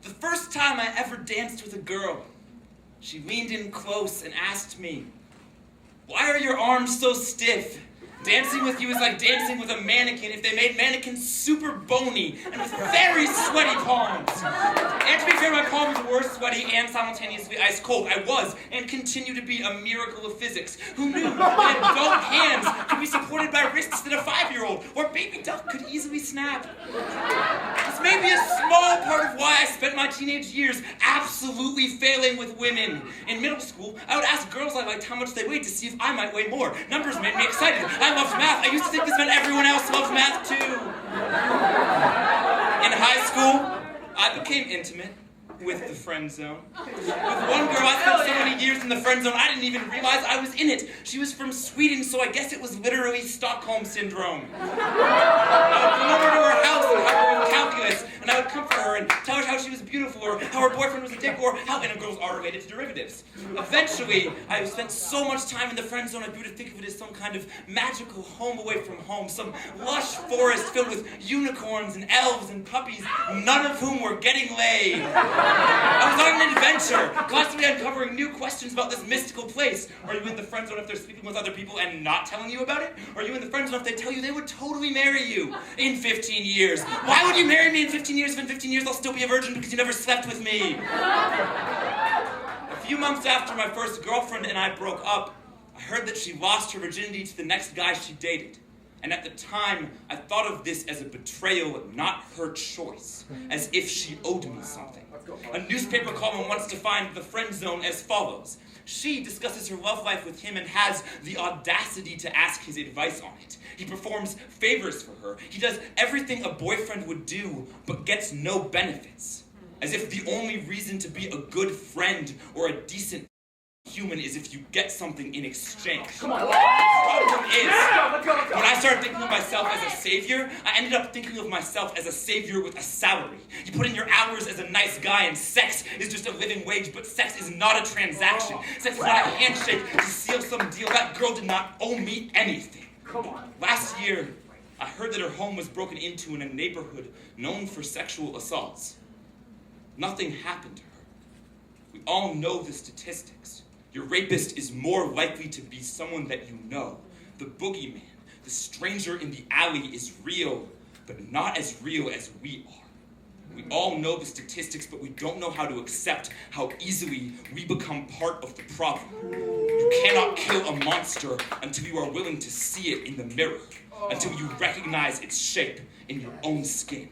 The first time I ever danced with a girl, she leaned in close and asked me, "Why are your arms so stiff? Dancing with you is like dancing with a mannequin if they made mannequins super bony and with very sweaty palms." And to be fair, my palms were sweaty and simultaneously ice cold. I was, and continue to be, a miracle of physics. Who knew that adult hands could be supported by wrists that a 5-year-old or baby duck could easily snap? This may be a small part of why I spent my teenage years absolutely failing with women. In middle school, I would ask girls I liked how much they weighed to see if I might weigh more. Numbers made me excited. I loved math. I used to think this meant everyone else loved math too. In high school, I became intimate with the friend zone. With one girl, I spent so many years in the friend zone, I didn't even realize I was in it. She was from Sweden, so I guess it was literally Stockholm Syndrome. I would come over to her house and help her with calculus, and I would comfort her and tell her how she was beautiful, or how her boyfriend was a dick, or how integrals are related to derivatives. Eventually, I spent so much time in the friend zone, I grew to think of it as some kind of magical home away from home, some lush forest filled with unicorns and elves and puppies, none of whom were getting laid. I was on an adventure, constantly uncovering new questions about this mystical place. Are you in the friend zone if they're sleeping with other people and not telling you about it? Are you in the friend zone if they tell you they would totally marry you in 15 years? Why would you marry me in 15 years if in 15 years I'll still be a virgin because you never slept with me? A few months after my first girlfriend and I broke up, I heard that she lost her virginity to the next guy she dated. And at the time, I thought of this as a betrayal, not her choice, as if she owed me something. A newspaper column once defined the friend zone as follows. She discusses her love life with him and has the audacity to ask his advice on it. He performs favors for her. He does everything a boyfriend would do, but gets no benefits. As if the only reason to be a good friend or a decent human is if you get something in exchange. Come on. The problem is, when I started thinking of myself as a savior, I ended up thinking of myself as a savior with a salary. You put in your hours as a nice guy, and sex is just a living wage, but sex is not a transaction. Sex is not a handshake to seal some deal. That girl did not owe me anything. Come on. Last year, I heard that her home was broken into in a neighborhood known for sexual assaults. Nothing happened to her. We all know the statistics. Your rapist is more likely to be someone that you know. The boogeyman, the stranger in the alley is real, but not as real as we are. We all know the statistics, but we don't know how to accept how easily we become part of the problem. You cannot kill a monster until you are willing to see it in the mirror, until you recognize its shape in your own skin.